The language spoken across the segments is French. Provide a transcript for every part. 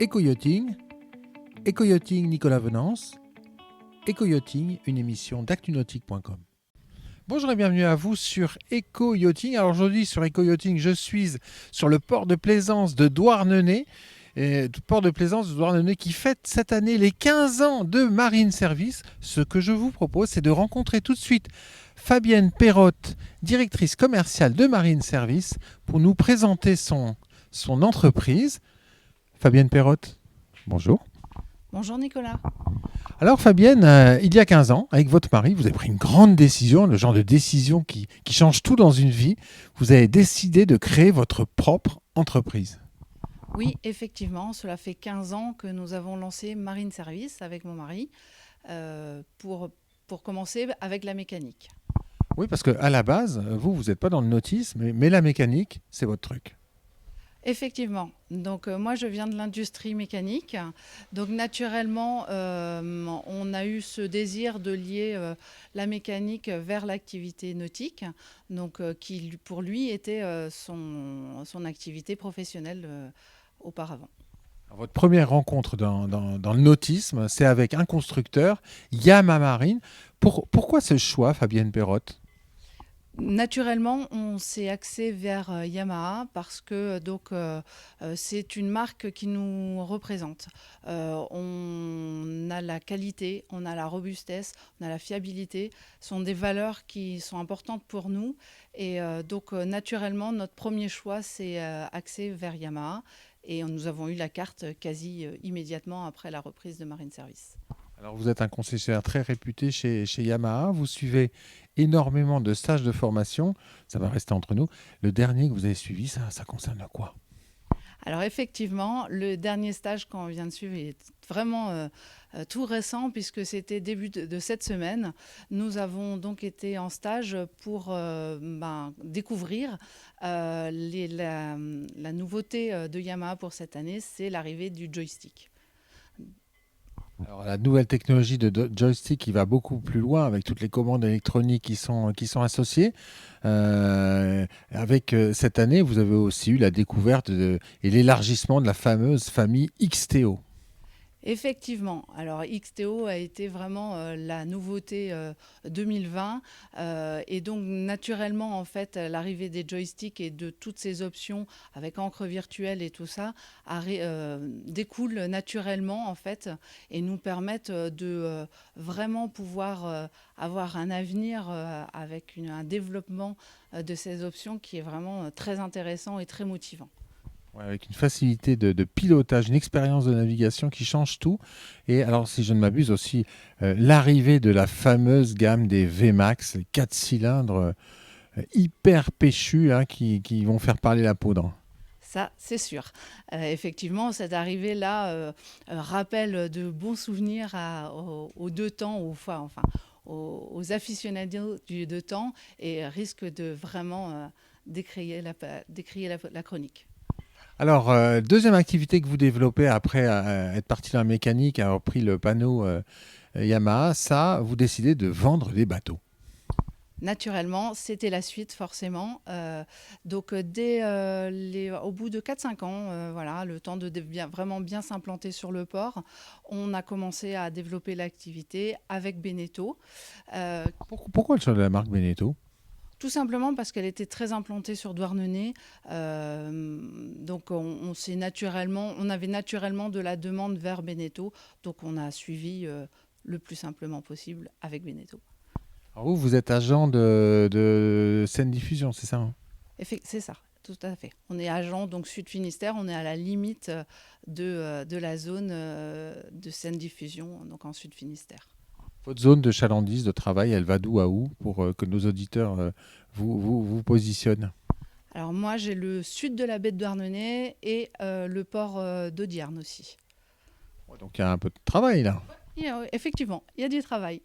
Éco-yachting, Éco-yachting Nicolas Venance, Éco-yachting, une émission d'actunautique.com. Bonjour et bienvenue à vous sur Éco-yachting. Alors aujourd'hui sur Éco-yachting, je suis sur le port de plaisance de Douarnenez. Port de plaisance de Douarnenez qui fête cette année les 15 ans de Marine Service. Ce que je vous propose, c'est de rencontrer tout de suite Fabienne Perrotte, directrice commerciale de Marine Service, pour nous présenter son entreprise. Fabienne Perrotte, bonjour. Bonjour Nicolas. Alors Fabienne, il y a 15 ans, avec votre mari, vous avez pris une grande décision, le genre de décision qui change tout dans une vie. Vous avez décidé de créer votre propre entreprise. Oui, effectivement, cela fait 15 ans que nous avons lancé Marine Service avec mon mari pour commencer avec la mécanique. Oui, parce qu'à la base, vous n'êtes pas dans le nautisme, mais la mécanique, c'est votre truc. Effectivement. Donc moi, je viens de l'industrie mécanique. Donc naturellement, on a eu ce désir de lier la mécanique vers l'activité nautique, donc qui pour lui était son activité professionnelle auparavant. Alors, votre première rencontre dans le nautisme, c'est avec un constructeur, Yamaha Marine. Pourquoi ce choix, Fabienne Perrotte ? Naturellement, on s'est axé vers Yamaha parce que c'est une marque qui nous représente. On a la qualité, on a la robustesse, on a la fiabilité. Ce sont des valeurs qui sont importantes pour nous. Et naturellement, notre premier choix s'est axé vers Yamaha. Et nous avons eu la carte quasi immédiatement après la reprise de Marine Service. Alors vous êtes un concessionnaire très réputé chez Yamaha, vous suivez énormément de stages de formation, ça va rester entre nous. Le dernier que vous avez suivi, ça concerne quoi ? Alors effectivement, le dernier stage qu'on vient de suivre est vraiment tout récent puisque c'était début de cette semaine. Nous avons donc été en stage pour découvrir la nouveauté de Yamaha pour cette année, c'est l'arrivée du joystick. Alors, la nouvelle technologie de joystick qui va beaucoup plus loin avec toutes les commandes électroniques qui sont associées. Avec cette année, vous avez aussi eu la découverte et l'élargissement de la fameuse famille XTO. Effectivement. Alors XTO a été vraiment la nouveauté 2020 et donc naturellement en fait l'arrivée des joysticks et de toutes ces options avec encre virtuelle et tout ça découle naturellement en fait et nous permettent de vraiment pouvoir avoir un avenir avec un développement de ces options qui est vraiment très intéressant et très motivant. Ouais, avec une facilité de pilotage, une expérience de navigation qui change tout. Et alors, si je ne m'abuse aussi, l'arrivée de la fameuse gamme des VMAX, les 4 cylindres hyper péchus qui vont faire parler la poudre. Ça, c'est sûr. Effectivement, cette arrivée-là rappelle de bons souvenirs aux deux temps, aux aficionados du deux temps et risque de vraiment décrier la chronique. Alors, deuxième activité que vous développez après être parti dans la mécanique, avoir pris le panneau Yamaha, vous décidez de vendre des bateaux. Naturellement, c'était la suite forcément. Au bout de 4-5 ans, le temps de vraiment bien s'implanter sur le port, on a commencé à développer l'activité avec Beneteau. Pourquoi le choix de la marque Beneteau ? Tout simplement parce qu'elle était très implantée sur Douarnenez. On avait naturellement de la demande vers Beneteau. Donc on a suivi le plus simplement possible avec Beneteau. Alors vous êtes agent de Seine Diffusion, c'est ça ? C'est ça, tout à fait. On est agent donc Sud Finistère, on est à la limite de la zone de Seine Diffusion, donc en Sud Finistère. Votre zone de chalandise, de travail, elle va d'où à où pour que nos auditeurs vous positionnent ? Alors moi, j'ai le sud de la baie de Douarnenez et le port d'Audierne aussi. Donc il y a un peu de travail là. Effectivement, il y a du travail.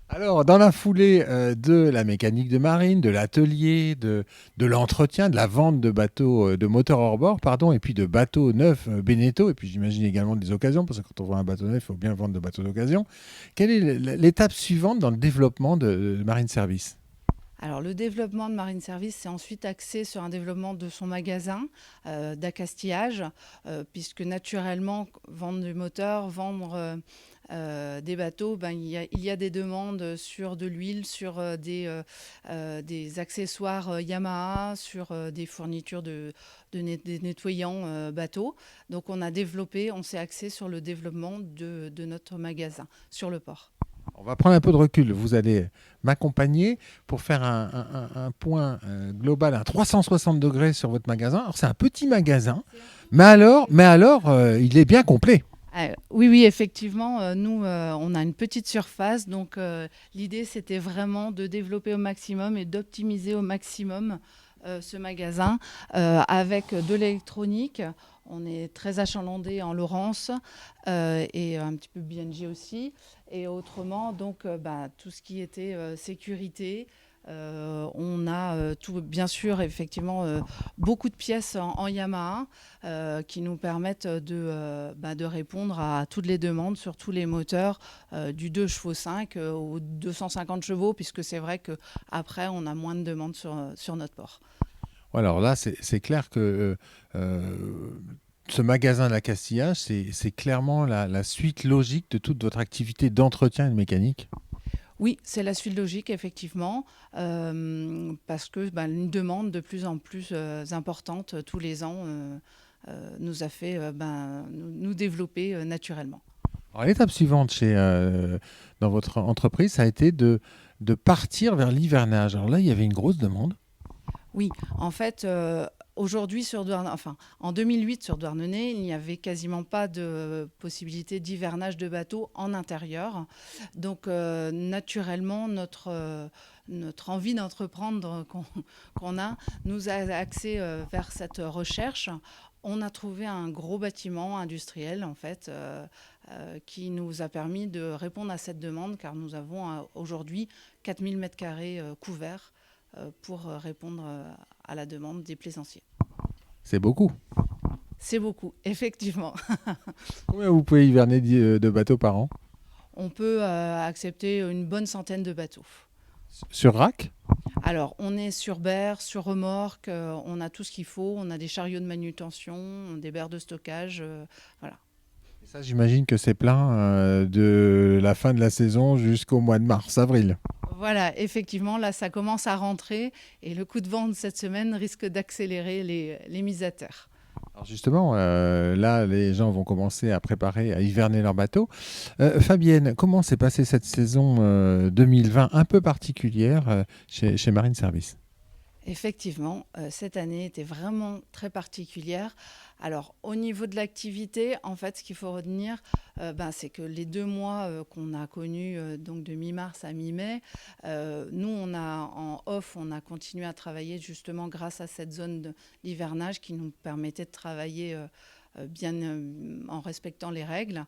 Alors, dans la foulée de la mécanique de marine, de l'atelier, de l'entretien, de la vente de bateaux, de moteurs hors bord, et puis de bateaux neufs Beneteau, et puis j'imagine également des occasions, parce que quand on vend un bateau neuf, il faut bien vendre de bateaux d'occasion. Quelle est l'étape suivante dans le développement de Marine Service ? Alors, le développement de Marine Service, c'est ensuite axé sur un développement de son magasin d'accastillage, puisque naturellement, vendre du moteur, vendre des bateaux, il y a des demandes sur de l'huile, sur des accessoires Yamaha, sur des fournitures des nettoyants bateaux. Donc, on s'est axé sur le développement de notre magasin sur le port. On va prendre un peu de recul. Vous allez m'accompagner pour faire un point global à 360 degrés sur votre magasin. Alors, c'est un petit magasin, mais alors, il est bien complet. Oui, oui, effectivement, nous, on a une petite surface, donc l'idée, c'était vraiment de développer au maximum et d'optimiser au maximum ce magasin avec de l'électronique. On est très achalandé en Laurence et un petit peu BNG aussi. Et autrement, donc, tout ce qui était sécurité. On a tout, bien sûr, effectivement, beaucoup de pièces en Yamaha qui nous permettent de répondre à toutes les demandes sur tous les moteurs du 2 chevaux 5 au 250 chevaux, puisque c'est vrai qu'après, on a moins de demandes sur notre port. Alors là, c'est clair que ce magasin d'accastillage, c'est clairement la suite logique de toute votre activité d'entretien et de mécanique. Oui, c'est la suite logique, effectivement, parce que une demande de plus en plus importante tous les ans nous a fait nous développer naturellement. Alors, l'étape suivante dans votre entreprise, ça a été de partir vers l'hivernage. Alors là, il y avait une grosse demande. Oui, en fait, aujourd'hui en 2008 sur Douarnenez, il n'y avait quasiment pas de possibilité d'hivernage de bateaux en intérieur. Donc, naturellement, notre envie d'entreprendre qu'on a nous a axé vers cette recherche. On a trouvé un gros bâtiment industriel, en fait, qui nous a permis de répondre à cette demande, car nous avons aujourd'hui 4000 m² couverts pour répondre à la demande des plaisanciers. C'est beaucoup. C'est beaucoup, effectivement. Combien vous pouvez hiverner de bateaux par an? On peut accepter une bonne centaine de bateaux. Sur rack? Alors, on est sur berre, sur remorque, on a tout ce qu'il faut. On a des chariots de manutention, des berres de stockage, voilà. Et ça, j'imagine que c'est plein de la fin de la saison jusqu'au mois de mars-avril. Voilà, effectivement, là, ça commence à rentrer et le coup de vent de cette semaine risque d'accélérer les mises à terre. Alors justement, là, les gens vont commencer à préparer, à hiverner leur bateau. Fabienne, comment s'est passée cette saison 2020 un peu particulière chez Marine Service? Effectivement, cette année était vraiment très particulière. Alors, au niveau de l'activité, en fait, ce qu'il faut retenir, c'est que les 2 mois qu'on a connus, donc de mi-mars à mi-mai, nous, en off, on a continué à travailler justement grâce à cette zone d'hivernage qui nous permettait de travailler bien en respectant les règles.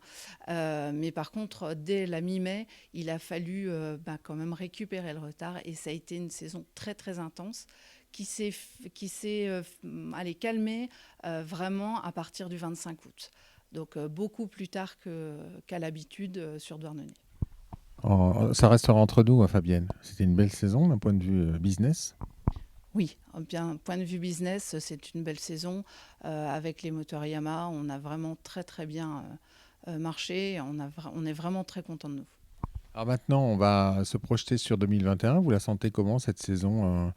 Mais par contre, dès la mi-mai, il a fallu quand même récupérer le retard et ça a été une saison très très intense qui s'est calmée vraiment à partir du 25 août. Donc beaucoup plus tard qu'à l'habitude sur Douarnenez. Ça restera entre nous, hein, Fabienne. C'était une belle saison d'un point de vue business. Oui, bien, point de vue business, c'est une belle saison. Avec les moteurs Yamaha, on a vraiment très très bien marché. On est vraiment très content de nous. Alors maintenant, on va se projeter sur 2021. Vous la sentez comment cette saison?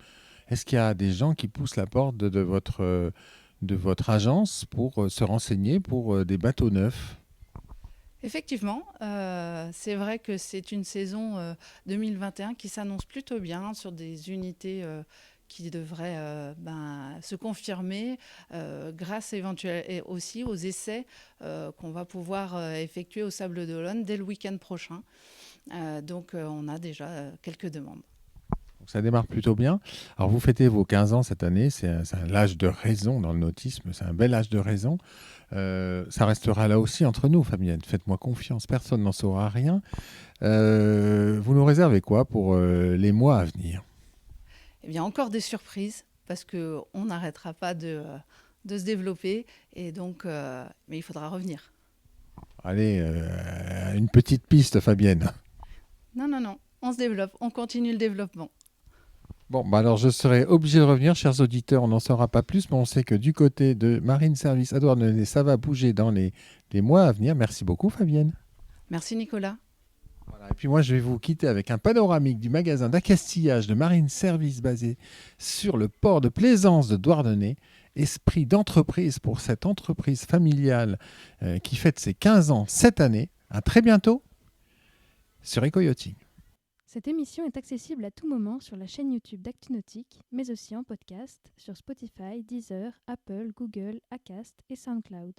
Est-ce qu'il y a des gens qui poussent la porte de votre agence pour se renseigner pour des bateaux neufs? Effectivement, c'est vrai que c'est une saison 2021 qui s'annonce plutôt bien sur des unités qui devraient se confirmer grâce éventuellement aussi aux essais qu'on va pouvoir effectuer au Sable d'Olonne dès le week-end prochain. Donc on a déjà quelques demandes. Donc ça démarre plutôt bien. Alors vous fêtez vos 15 ans cette année, c'est un âge de raison dans le nautisme, c'est un bel âge de raison. Ça restera là aussi entre nous, Fabienne. Faites-moi confiance, personne n'en saura rien. Vous nous réservez quoi pour les mois à venir? Eh bien, encore des surprises, parce qu'on n'arrêtera pas de se développer, et donc, mais il faudra revenir. Allez, une petite piste, Fabienne. Non, non, non, on se développe, on continue le développement. Bon, bah alors je serai obligé de revenir, chers auditeurs, on n'en saura pas plus, mais on sait que du côté de Marine Service à Douarnenez, ça va bouger dans les mois à venir. Merci beaucoup, Fabienne. Merci Nicolas. Voilà, et puis moi, je vais vous quitter avec un panoramique du magasin d'accastillage de Marine Service basé sur le port de plaisance de Douarnenez. Esprit d'entreprise pour cette entreprise familiale qui fête ses 15 ans cette année. À très bientôt sur Eco-Yachting. Cette émission est accessible à tout moment sur la chaîne YouTube d'ActuNautique, mais aussi en podcast sur Spotify, Deezer, Apple, Google, Acast et SoundCloud.